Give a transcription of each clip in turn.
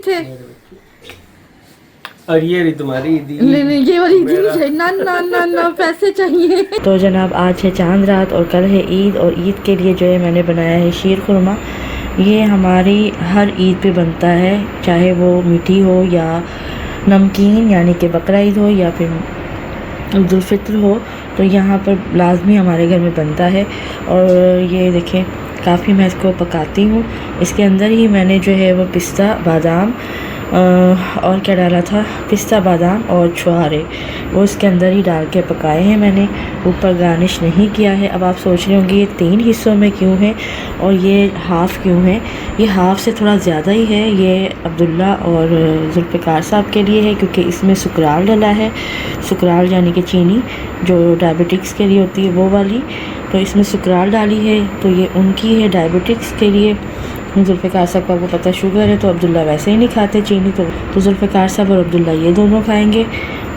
कितने? और ये रही तुम्हारी ईदी। नहीं ये वाली ईदी नहीं चाहिए, ना ना ना ना पैसे चाहिए। तो जनाब आज है चांद रात और कल है ईद, और ईद के लिए जो है मैंने बनाया है शीर खुरमा। ये हमारी हर ईद पे बनता है, चाहे वो मीठी हो या नमकीन, यानी कि बकरा ईद हो या फिर ईद-उल फित्र हो, तो यहाँ पर लाजमी हमारे घर में बनता है। और ये देखें काफ़ी मैं इसको पकाती हूँ। इसके अंदर ही मैंने जो है वो पिस्ता बादाम और क्या डाला था, पिस्ता बादाम और छुहारे, वो इसके अंदर ही डाल के पकाए हैं मैंने, ऊपर गार्निश नहीं किया है। अब आप सोच रहे होंगे ये 3 हिस्सों में क्यों है और ये हाफ़ क्यों है। ये हाफ़ से थोड़ा ज़्यादा ही है, ये अब्दुल्ला और जुल्फ़िकार साहब के लिए है, क्योंकि इसमें सुकराल डला है। सुकराल यानी कि चीनी जो डायबिटिक्स के लिए होती है वो वाली, तो इसमें सुकराल डाली है, तो ये उनकी है डायबिटिक्स के लिए। जुल्फ़िकार साहब को आपको पता शुगर है, तो अब्दुल्ला वैसे ही नहीं खाते चीनी, तो जुल्फ़िकार साहब और अब्दुल्ला ये दोनों खाएंगे।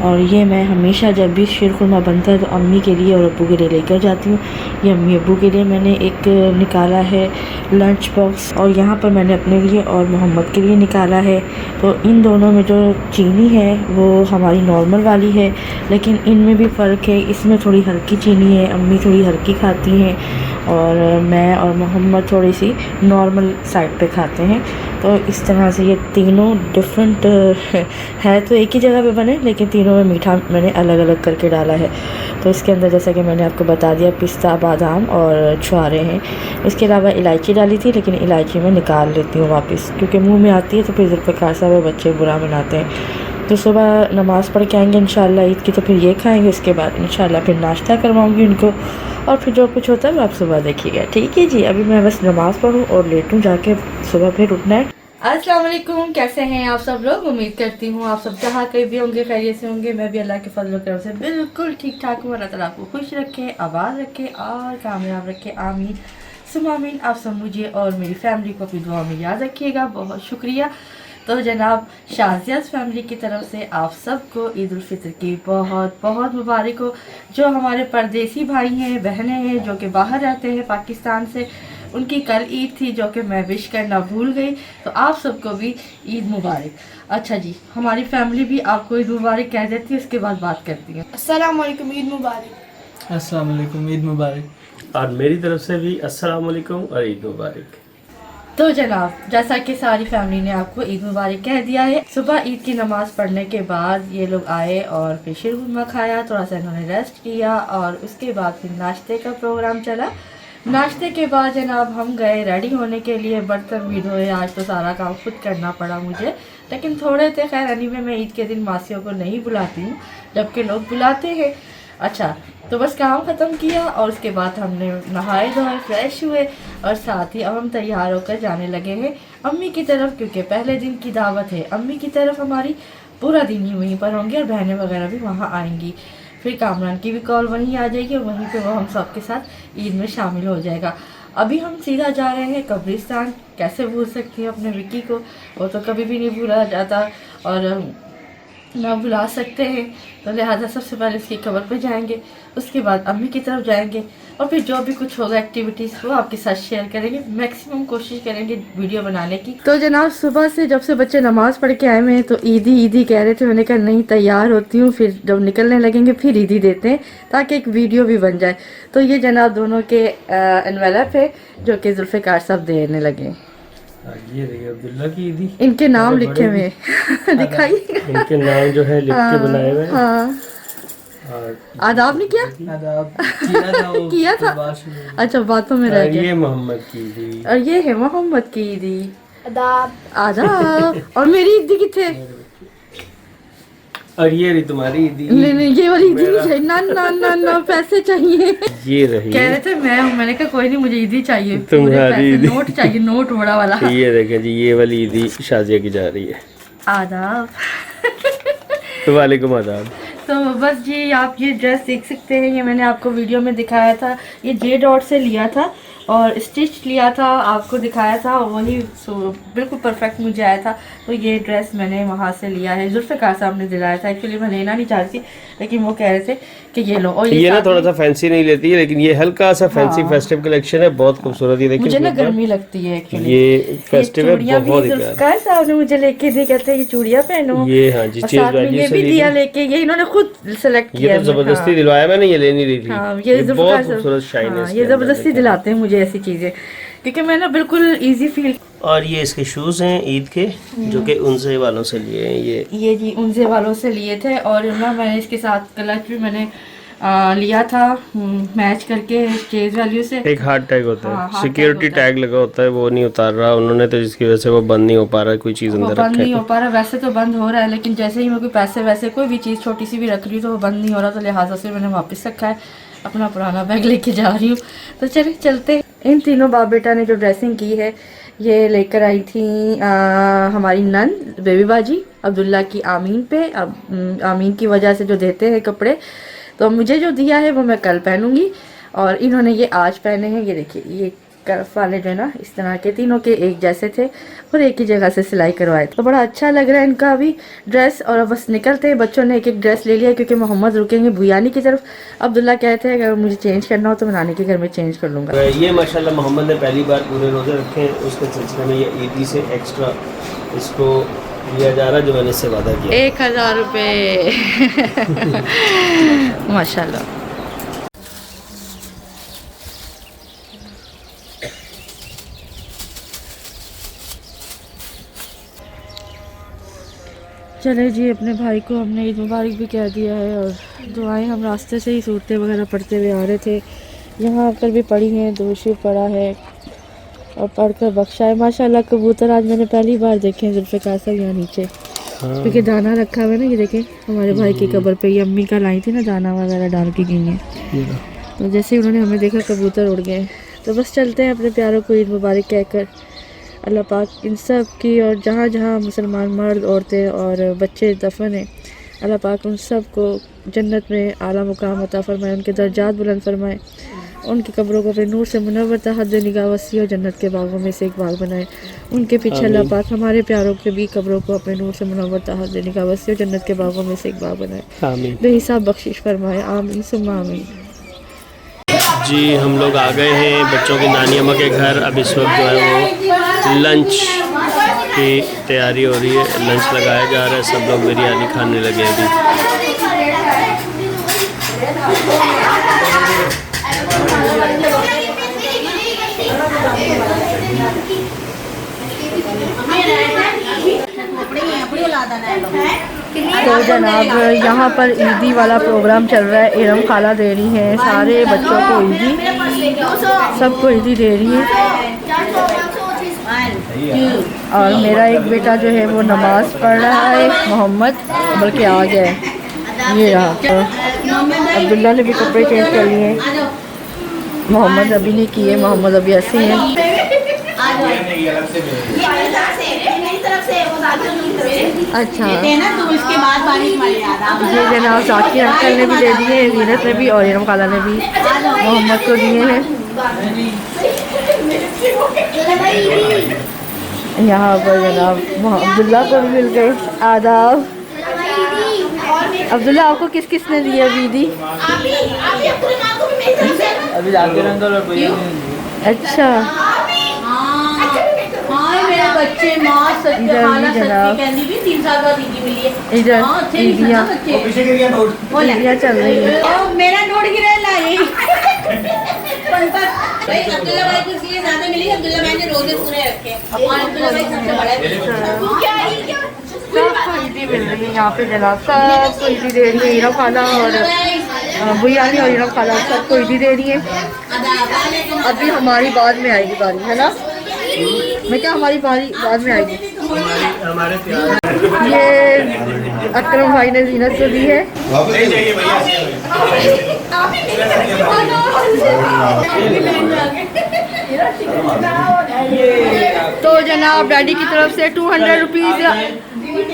और ये मैं हमेशा जब भी शीर खुरमा बनता है तो अम्मी के लिए और अब्बू के लिए लेकर जाती हूँ। ये अम्मी अब्बू के लिए मैंने एक निकाला है लंच बॉक्स, और यहाँ पर मैंने अपने लिए और मोहम्मद के लिए निकाला है। तो इन दोनों में जो चीनी है वो हमारी नॉर्मल वाली है, लेकिन इनमें भी फ़र्क है। इसमें थोड़ी हल्की चीनी है, अम्मी थोड़ी हल्की खाती हैं, और मैं और मोहम्मद थोड़ी सी नॉर्मल साइड पे खाते हैं। तो इस तरह से ये तीनों डिफरेंट है, तो एक ही जगह पे बने, लेकिन तीनों में मीठा मैंने अलग अलग करके डाला है। तो इसके अंदर जैसा कि मैंने आपको बता दिया पिस्ता बादाम और छुहारे हैं। इसके अलावा इलायची डाली थी, लेकिन इलायची मैं निकाल लेती हूँ वापस, क्योंकि मुंह में आती है तो फिर जुल्फ़िकार साहब और बच्चे बुरा मनाते हैं। तो सुबह नमाज़ पढ़ के आएंगे इंशाल्लाह ईद की, तो फिर ये खाएंगे। उसके बाद इंशाल्लाह फिर नाश्ता करवाऊँगी उनको, और फिर जो कुछ होता है वो आप सुबह देखिएगा, ठीक है जी। अभी मैं बस नमाज़ पढ़ूँ और लेटूँ जाके, सुबह फिर उठना है। अस्सलाम वालेकुम, कैसे हैं आप सब लोग? उम्मीद करती हूँ आप सब जहाँ कहीं भी होंगे खैरियत से होंगे। मैं भी अल्लाह के फजल करम से बिल्कुल ठीक ठाक हूँ। अल्लाह ताला आपको खुश रखे, आबाद रखे और कामयाब रखे, आमीन सुम्मा आमीन। आप सब मुझे और मेरी फैमिली को अपनी दुआ में याद रखिएगा, बहुत शुक्रिया। तो जनाब शाज़ियाज़ फैमिली की तरफ से आप सबको ईद उल फित्र की बहुत बहुत मुबारक हो। जो हमारे परदेसी भाई हैं बहनें हैं जो कि बाहर रहते हैं पाकिस्तान से, उनकी कल ईद थी जो कि मैं विश करना भूल गई, तो आप सबको भी ईद मुबारक। अच्छा जी, हमारी फैमिली भी आपको ईद मुबारक कह देती है, उसके बाद बात करती है। अस्सलाम वालेकुम, ईद मुबारक। अस्सलाम वालेकुम, ईद मुबारक। और मेरी तरफ से भी अस्सलाम वालेकुम और ईद मुबारक। तो जनाब जैसा कि सारी फैमिली ने आपको ईद मुबारक कह दिया है, सुबह ईद की नमाज़ पढ़ने के बाद ये लोग आए और फिर शीर खुरमा खाया, थोड़ा सा इन्होंने रेस्ट किया, और उसके बाद फिर नाश्ते का प्रोग्राम चला। नाश्ते के बाद जनाब हम गए रेडी होने के लिए, बर्तन भी धोए, आज तो सारा काम खुद करना पड़ा मुझे, लेकिन थोड़े थे। खैर एनीवे मैं ईद के दिन मासियों को नहीं बुलाती हूँ, जबकि लोग बुलाते हैं। अच्छा, तो बस काम ख़त्म किया और उसके बाद हमने नहाए धोए, फ्रेश हुए, और साथ ही अब हम तैयार होकर जाने लगे हैं अम्मी की तरफ, क्योंकि पहले दिन की दावत है अम्मी की तरफ हमारी। पूरा दिन ही वहीं पर होंगे और बहनें वगैरह भी वहाँ आएंगी। फिर कामरान की भी कॉल वहीं आ जाएगी और वहीं पे वो हम सब के साथ ईद में शामिल हो जाएगा। अभी हम सीधा जा रहे हैं कब्रिस्तान। कैसे भूल सकती हूँ अपने विक्की को, वो तो कभी भी नहीं भूला जाता और ना भुला सकते हैं, तो लिहाजा सबसे पहले इसकी कब्र पे जाएंगे, उसके बाद अम्मी की तरफ जाएंगे, और फिर जो भी कुछ होगा एक्टिविटीज़ वो आपके साथ शेयर करेंगे। मैक्सिमम कोशिश करेंगे वीडियो बनाने की। तो जनाब सुबह से जब से बच्चे नमाज़ पढ़ के आए हुए हैं तो ईदी कह रहे थे, मैंने कहा नहीं तैयार होती हूँ, फिर जब निकलने लगेंगे फिर ईदी देते हैं ताकि एक वीडियो भी बन जाए। तो ये जनाब दोनों के एनवेलप है जो कि जुल्फ़िकार साहब देने लगे। ये रही अब्दुल्ला की ईदी, इनके नाम लिखे हुए दिखाइए, इनके नाम जो है लिख के बनाए हुए हैं। हाँ, और आदाब नहीं किया, आदाब किया था वो किया था। अच्छा, बातों में रह गया। ये मोहम्मद की ईदी, और ये है मोहम्मद की ईदी। आदाब। आदाब। और मेरी ईदी कितने? और ये रही तुम्हारी ईदी। नहीं ये वाली ईदी नहीं चाहिए, ना ना ना ना पैसे चाहिए। ये रही, कह रहे थे मैं हूँ, मैंने कहा कोई नहीं मुझे ईदी चाहिए, तुम्हारी ईदी। नोट चाहिए, नोट बड़ा वाला। ये देखें जी, ये वाली ईदी शाजिया की जा रही है। आदाब। तो वालेकुम आदाब। तो बस जी आप ये ड्रेस देख सकते हैं, ये मैंने आपको वीडियो में दिखाया था, ये जे डॉट से लिया था और स्टिच लिया था, आपको दिखाया था, वही बिल्कुल परफेक्ट मुझे आया था। तो ये ड्रेस मैंने वहाँ से लिया है, जुल्फ़िकार साहब ने दिलाया था। एक्चुअली मैं लेना नहीं चाहती थी, लेकिन वो कह रहे थे कि ये लो। और ये ना साथ थोड़ा में- सा फैंसी नहीं लेती है, लेकिन ये हल्का सा फैंसी फेस्टिव कलेक्शन है, बहुत खूबसूरत। ये देखिए मुझे ना इसके ऊपर गर्मी लगती है एक्चुअली। ये फेस्टिव है, चूड़ियां भी बहुत ही प्यारा। जुल्फकार साहब ने मुझे लेके दी, कहते हैं ये चूड़ियां पहनो। ये हाँ जी, और चीज साथ में वैल्यू ये से भी ली दिया थी। लेके, ये इन्होंने खुद सेलेक्ट ये किया तो जबरदस्ती दिलवाया, मैंने ये ले नहीं रही थी। हाँ, ये जुल्फकार बहुत साहब- खूबसूरत शाइन है हाँ, इसके ये अंदर, जबरदस्ती देखिए। दिलाते हैं मुझे ऐसी चीजें, क्योंकि मैं ना बिल्कुल इजी फील। और ये इसके शूज हैं ईद के, जो कि उनसे वालों से लिए हैं। ये जी उनसे वालों से लिए थे, और ना मैंने इसके साथ क्लच भी मैंने लिया था मैच करके चेज वैल्यू से। एक हार्ड टैग होता हाँ, है, hard सिक्योरिटी tag होता है। टैग लगा होता है, वो नहीं उतार रहा उन्होंने, तो जिसकी वजह से वो बंद नहीं हो पा रहा है, कोई चीज़ वो अंदर बंद रखा नहीं है हो पा रहा, वैसे तो बंद हो रहा है, लेकिन जैसे ही मैं कोई पैसे वैसे कोई भी चीज़ छोटी सी भी रख रही हूँ तो वो बंद नहीं हो रहा, तो लिहाजा से मैंने वापस रखा है, अपना पुराना बैग लेके जा रही हूँ। तो चलिए चलते। इन तीनों बाप बेटा ने जो ड्रेसिंग की है ये लेकर आई थी हमारी नंद बेबी बाजी अब्दुल्ला की आमीन पे। अब आमीन की वजह से जो देते हैं कपड़े, तो मुझे जो दिया है वो मैं कल पहनूंगी, और इन्होंने ये आज पहने हैं। ये देखिए, ये कर्फ वाले जो है ना, इस तरह के तीनों के एक जैसे थे और एक ही जगह से सिलाई करवाए थे, तो बड़ा अच्छा लग रहा है इनका अभी ड्रेस। और अब बस निकलते हैं, बच्चों ने एक एक ड्रेस ले लिया क्योंकि मोहम्मद रुकेंगे भुयानी की तरफ। अब्दुल्ला कहते हैं अगर मुझे चेंज करना हो तो मैं नानी के घर में चेंज कर लूँगा। ये माशाल्लाह मोहम्मद ने पहली बार पूरे रोज़े रखे हैं, उसके सिलसिले में ये ईदी से एक्स्ट्रा इसको लिया जा रहा है, जो मैंने इससे वादा किया। 1000 रुपये माशाल्लाह। चले जी, अपने भाई को हमने ईद मुबारक भी कह दिया है, और दुआएं हम रास्ते से ही सूरतें वगैरह पढ़ते हुए आ रहे थे, यहाँ आकर भी पढ़ी हैं, दोषी पढ़ा है और पढ़कर बख्शा है। माशाल्लाह कबूतर आज मैंने पहली बार देखे हैं जुल्फ़िकार साहब यहाँ नीचे, क्योंकि दाना रखा हुआ है ना। ये देखें हमारे भाई की कब्र पे ये अम्मी का लाई थी ना, दाना वगैरह डाल के गई हैं, तो जैसे ही उन्होंने हमें देखा कबूतर उड़ गए। तो बस चलते हैं अपने प्यारों को ईद मुबारक कहकर। अल्लाह पाक इन सब की, और जहाँ जहाँ मुसलमान मर्द औरतें और बच्चे दफन हैं, अल्लाह पाक उन सब को जन्नत में आला मुकाम अता फरमाए, उनके दर्जात बुलंद फरमाए, उनकी कब्रों को अपने नूर से मुनव्वर तहद निगाह वसी और जन्नत के बागों में से एक बाग बनाए। उनके पीछे अल्लाह पाक हमारे प्यारों के भी कब्रों को अपने नूर से मुनव्वर तहद निगाह वसी और जन्नत के बागों में से एक बाग बनाए। आमीन। बेहिसाब बख्शिश फरमाए, आमीन सुम्मा आमीन। जी हम लोग आ गए हैं बच्चों की नानी अम्मा के घर। अब इस वक्त जो है वो लंच की तैयारी हो रही है, लंच लगाया जा रहा है, सब लोग बिरयानी खाने लगे हैं अभी। तो जनाब यहाँ पर ईदी वाला प्रोग्राम चल रहा है, इरम खाला दे रही हैं सारे बच्चों को ईदी, सबको ईदी दे रही है। और मेरा एक बेटा जो है वो नमाज पढ़ रहा है, मोहम्मद, बल्कि आ गया है, ये रहा। अब्दुल्ला ने भी कपड़े चेंज कर लिए, मोहम्मद अभी नहीं किए, मोहम्मद अभी ऐसे ही हैं। अच्छा, ये जनाब जाकिर अंकल ने भी दे दिए, जीनत ने भी और इरम खाला ने भी मोहम्मद को दिए हैं। यहाँ पर जनाब अब्दुल्ला को भी मिल गए। आदाब अब्दुल्ला, आपको किस किस ने दिया वीदी? अभी जाकिर अंकल और भैया ने अच्छा, मेरे बच्चे माँ सच्चे इधर खाला भी जनाब। सच्ची कहनी भी 3 साल बाद दीदी मिली है। इधर हाँ, अच्छे ईदियाँ बच्चे। पीछे गिर गया नोट। ईदियाँ चल रही हैं। ओ, मेरा नोट गिरा ला यही। भाई अब्दुल्ला भाई को इसलिए ज्यादा मिली, अब्दुल्ला भाई ने रोजे पूरे रखे और अब्दुल्ला भाई सबसे बड़ा है। सबको ईदी मिल रही है यहाँ पे जनाब, सबको ईदी दे रही है। इरम खाला और बुयानी और इरम खाला सबको ईदी दे रही है। अभी हमारी बाद में आएगी बारी, है ना? मैं क्या, हमारी बारी बाद में आएगी। हमारे ये अकरम भाई ने जीनत को दी है। तो जनाब डैडी की तरफ से 200 रुपीज़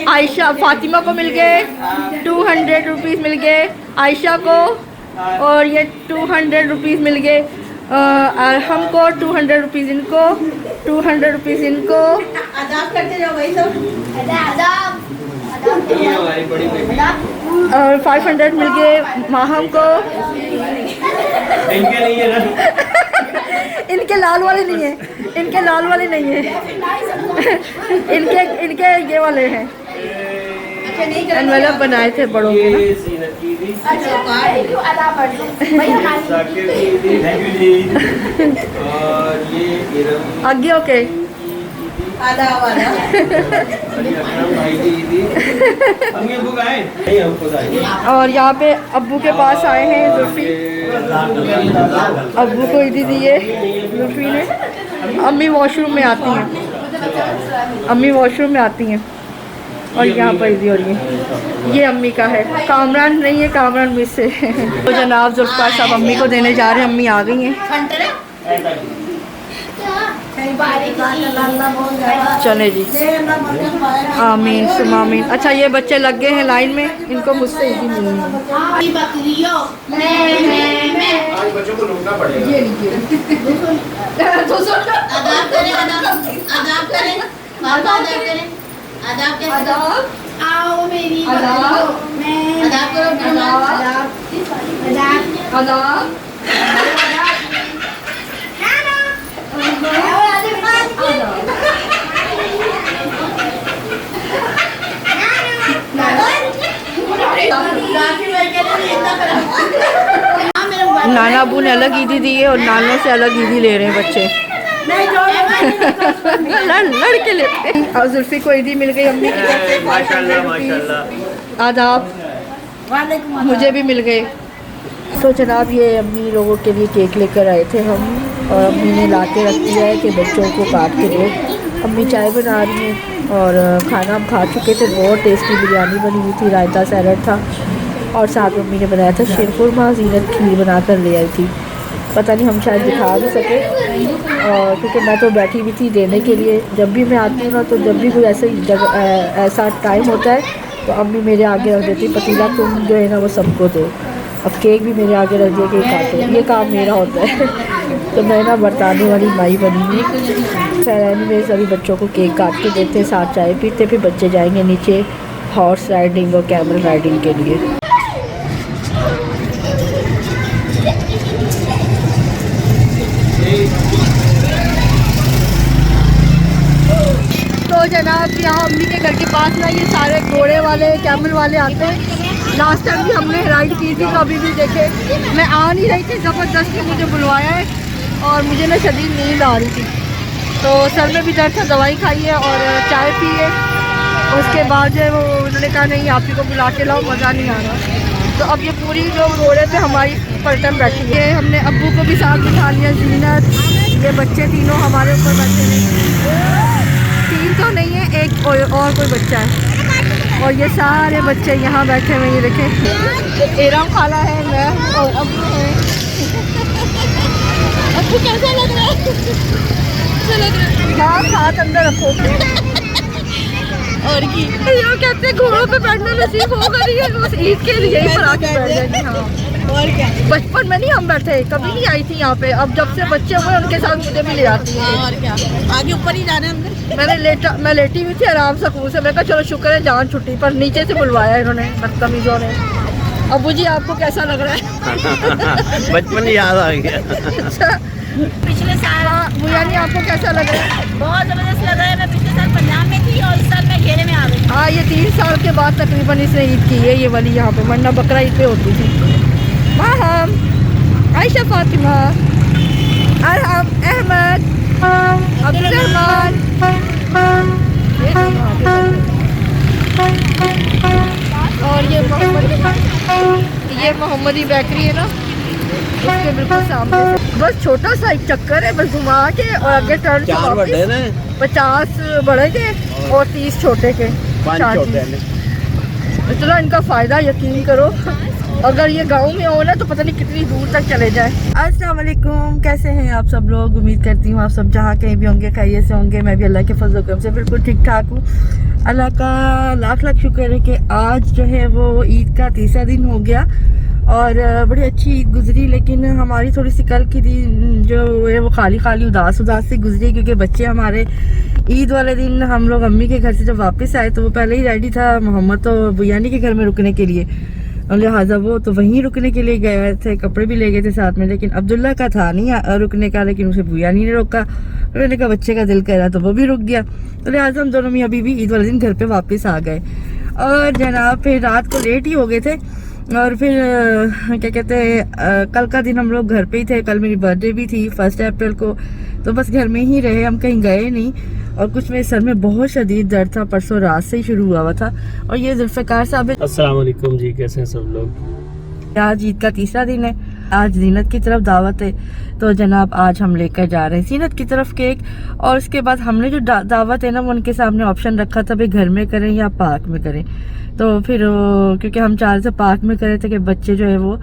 आयशा फातिमा को मिल गए, 200 रुपीज़ मिल गए आयशा को, और ये 200 रुपीज़ मिल गए हमको, 200 रुपीज़ इनको, 200 रुपीज़ इनको। आदाब करते जाओ भाई सब। ये हमारी बड़ी बेबी। और 500 मिल गए माहम को। इनके नहीं है ना? इनके लाल वाले नहीं है, इनके लाल वाले नहीं है, इनके ये वाले हैं। एनवेलप बनाए थे बड़ों के ना। ये सीनत की थी, जाकिर की थी, और ये इरम आगे ओके। आधा वाला और ये अकरम भाई की थी। हम ये बुक आए नहीं, हम खुद आए। और यहाँ पे अब्बू के पास आए हैं जुल्फी। अब्बू को ईदी दी है जुल्फी ने। अम्मी वॉशरूम में आती हैं, अम्मी वॉशरूम में आती हैं और यहाँ पर ईदी हो रही है। ये अम्मी का है, कामरान नहीं है, कामरान मिस से। तो जनाब जुल्फकार साहब अम्मी को देने जा रहे हैं। अम्मी आ गई हैं। चले जी, आमीन सुमामीन। अच्छा ये बच्चे लग गए हैं लाइन में, इनको मुझसे ईदी मिलनी है। बकरियों आज बच्चों को रोकना पड़ेगा। ये लीजिए। आदाब करें, आदाब करें, आदाब करें, आदाब कैसे? आदाब। आओ मेरी आदाब। मैं आदाब करो, आदाब। आदाब। नाना अबू ने अलग ईदी दी है और नानों से अलग ईदी ले रहे हैं बच्चे। लड़ के लेते हैं। और जुल्फी को ईदी मिल गई अम्मी की तरफ से। माशाल्लाह माशाल्लाह। आदाब मुझे भी मिल गए। तो जनाब ये अम्मी लोगों के लिए केक लेकर आए थे हम, और अम्मी ने ला के रख दिया है कि बच्चों को काट के दो। अम्मी चाय बना रही हैं और खाना हम खा चुके थे। बहुत टेस्टी बिरयानी बनी हुई थी, रायता सैलड था और साथ में अम्मी ने बनाया था शीरखुरमा। ज़ीनत खीर बना कर ले आई थी, पता नहीं हम शायद दिखा भी सके, और क्योंकि मैं तो बैठी भी थी देने के लिए। जब भी मैं आती हूँ ना, तो जब भी कोई ऐसा टाइम होता है तो अम्मी मेरे आगे रख देती पतीला, तुम जो है ना वो सबको दो। अब केक भी मेरे आगे रख दिया कि काटो, ये काम मेरा होता है। तो मैं ना बरताने वाली माई बनी हुई। सैलानी में सभी बच्चों को केक काट के देते, साथ चाय पीते, फिर बच्चे जाएंगे नीचे हॉर्स राइडिंग और कैमल राइडिंग के लिए। तो जनाब यहाँ अम्मी के घर के पास ना ये सारे घोड़े वाले कैमल वाले आते हैं। लास्ट टाइम भी हमने राइड की थी, तो अभी भी देखे मैं आ नहीं रही थी, ज़बरदस्ती मुझे बुलवाया है और मुझे ना शदीद नींद आ रही थी। तो सर में भी दर्द था, दवाई खाई है और चाय पी है। उसके बाद जो है वो उन्होंने कहा नहीं आप ही को बुला के लाओ, मज़ा नहीं आ रहा। तो अब ये पूरी जो घोड़े पे हमारी पलटन बैठी है। हमने अब्बू को भी साथ बिठा लिया, ज़ीनत, ये बच्चे तीनों हमारे ऊपर बैठे हैं। तीन तो नहीं है, एक और कोई बच्चा है, और ये सारे बच्चे यहाँ बैठे हुए। ये देखें, एराम खाला है, मैं और अब्बू है। अब्बू कैसा लग रहा है? अच्छा लग रहा है। हाँ, हाथ अंदर रखो। और की ये कहते हैं घोड़ों पे बैठना नसीब होगा नहीं है, बस ईद के लिए ही पर आके बैठ जाएंगे। हाँ, और क्या, बचपन में नहीं हम बैठे, कभी नहीं आई थी यहाँ पे। अब जब से बच्चे हुए उनके साथ मुझे भी ले आती है। और क्या, आगे ऊपर ही जाना है। मैं लेटी हुई थी आराम सुकून से। मैं कहा चलो शुक्र है जान छुट्टी, पर नीचे से बुलवाया इन्होंने बदतमीजों ने। अब्बू जी आपको कैसा लग रहा है? बचपन याद आ गया। अच्छा, पिछले साल भैया नहीं आपको कैसा लग रहा है? बहुत जबरदस्त लग रहा है। मैं पिछले साल पंजाब में थी और इस साल मैं घेरे में आ गई। हाँ, ये 3 साल के बाद तकरीबन इसने ईद की है ये वाली यहाँ पे, वरना बकरा ईद पे होती थी। माहम, आयशा, फातिमा, अरहम, अहमद, अब्दुलरहमान, और ये मोहम्मदी बेकरी है ना, उसके बिल्कुल सामने। बस छोटा सा एक चक्कर है, बस घुमा के और आगे टर्न 50 बड़े के और 30 छोटे के। चलो इनका फ़ायदा यकीन करो, अगर ये गांव में हो ना तो पता नहीं कितनी दूर तक चले जाए। अस्सलाम वालेकुम, कैसे हैं आप सब लोग? उम्मीद करती हूँ आप सब जहाँ कहीं भी होंगे खैरियत से होंगे। मैं भी अल्लाह के फजल करम से बिल्कुल ठीक ठाक हूँ। अल्लाह का लाख लाख शुक्र है कि आज जो है वो ईद का तीसरा दिन हो गया और बड़ी अच्छी ईद गुजरी, लेकिन हमारी थोड़ी सी कल की दी जो है वो खाली खाली उदास सी गुजरी, क्योंकि बच्चे हमारे ईद वाले दिन हम लोग अम्मी के घर से जब वापस आए तो वो पहले ही रेडी था मोहम्मद तो बुयानी के घर में रुकने के लिए, लिहाजा वो तो वहीं रुकने के लिए गए थे, कपड़े भी ले गए थे साथ में, लेकिन अब्दुल्ला का था नहीं रुकने का, लेकिन उसे बुयानी ने रोका। मैंने कहा बच्चे का दिल कर रहा तो वो भी रुक गया, तो लिहाजा हम दोनों मियाँ बीवी ईद वाले दिन घर पे वापस आ गए। और जनाब फिर रात को लेट ही हो गए थे, और फिर क्या कहते हैं कल का दिन हम लोग घर पे ही थे। कल मेरी बर्थडे भी थी 1 अप्रैल को, तो बस घर में ही रहे, हम कहीं गए नहीं। और कुछ मेरे सर में बहुत शदीद दर्द था, परसों रात से ही शुरू हुआ था। और ये जुल्फ़िकार साहब, अस्सलाम वालेकुम जी, कैसे हैं सब लोग। आज ईद का तीसरा दिन है, आज जीनत की तरफ दावत है, तो जनाब आज हम लेकर जा रहे हैं जीनत की तरफ केक। और उसके बाद हमने जो दावत है ना वो उनके सामने ऑप्शन रखा था भाई घर में करें या पार्क में करें, तो फिर क्योंकि हम चाह रहे थे पार्क में करे थे कि बच्चे जो है वो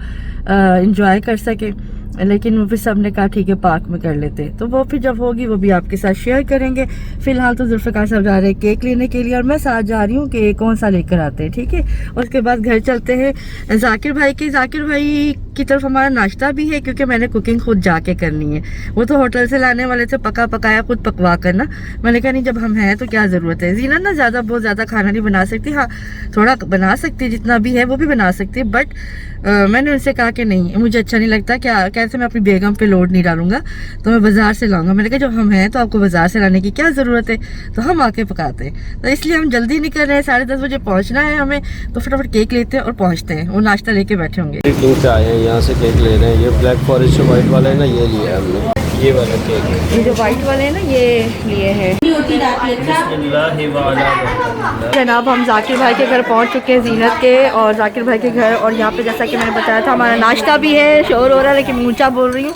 इंजॉय कर सके, लेकिन वो फिर सब ने कहा ठीक है पार्क में कर लेते, तो वो फिर जब होगी वो भी आपके साथ शेयर करेंगे। फिलहाल तो जुल्फ़िकार साहब जा रहे हैं केक लेने के लिए और मैं साथ जा रही हूँ कि कौन सा लेकर आते हैं, ठीक है। उसके बाद घर चलते हैं जाकिर भाई की तरफ हमारा नाश्ता भी है, क्योंकि मैंने कुकिंग खुद जाके करनी है। वो तो होटल से लाने वाले थे पका पकाया खुद पकवा कर ना, मैंने कहा नहीं जब हम हैं तो क्या ज़रूरत है। जीना ना बहुत ज़्यादा खाना नहीं बना सकती, हाँ थोड़ा बना सकती है, जितना भी है वो भी बना सकती है, बट मैंने उनसे कहा कि नहीं मुझे अच्छा नहीं लगता, क्या कैसे मैं अपनी बेगम पे लोड नहीं डालूंगा, तो मैं बाज़ार से लाऊंगा। मैंने कहा जब हम हैं तो आपको बाज़ार से लाने की क्या ज़रूरत है, तो हम आके पकाते हैं। तो इसलिए हम जल्दी नहीं कर रहे हैं, 10:30 बजे पहुंचना है हमें, तो फटाफट केक लेते हैं और पहुंचते हैं। वो नाश्ता लेके बैठे होंगे। दूर से आए हैं, यहाँ से केक ले रहे हैं। ये ब्लैक फॉरेस्ट वाइट वाला है ना, ये लिया है हमने, ये वाला केक है। ये जो वाइट वाले हैं ना ये लिए हैं। जनाब हम जाकिर भाई के घर पहुंच चुके हैं जीनत के, और जाकिर भाई के घर, और यहाँ पे जैसा कि मैंने बताया था हमारा नाश्ता भी है। शोर हो रहा है लेकिन ऊंचा बोल रही हूँ।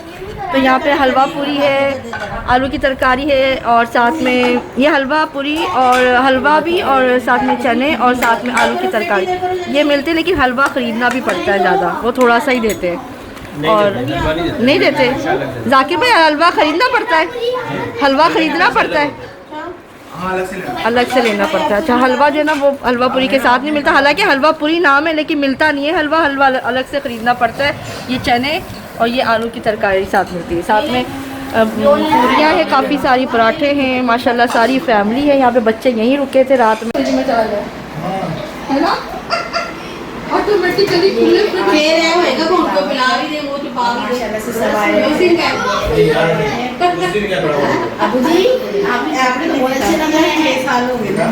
तो यहाँ पे हलवा पूरी है, आलू की तरकारी है, और साथ में ये हलवा पूरी और हलवा भी, और साथ में चने, और साथ में आलू की तरकारी ये मिलते हैं, लेकिन हलवा ख़रीदना भी पड़ता है ज़्यादा, वो थोड़ा सा ही देते हैं। और नहीं देते जाकिर भाई, हलवा ख़रीदना पड़ता है, हलवा ख़रीदना पड़ता है, अलग से लेना पड़ता है। अच्छा हलवा जो है ना वो हलवा पूरी के साथ नहीं मिलता, हालांकि हलवा पूरी नाम है लेकिन मिलता नहीं है हलवा अलग से ख़रीदना पड़ता है। ये चने और ये आलू की तरकारी साथ मिलती है, साथ में पूरियाँ हैं, काफ़ी सारी पराठे हैं, माशाल्लाह सारी फैमिली है यहाँ पे। बच्चे यहीं रुके थे रात में, है ना ऑटोमेटिकली फिर है होएगा कि उनको पिला भी दे, वो छुपा भी दे। आपने तो बहुत अच्छे लगा है, 6 साल हो गए ना।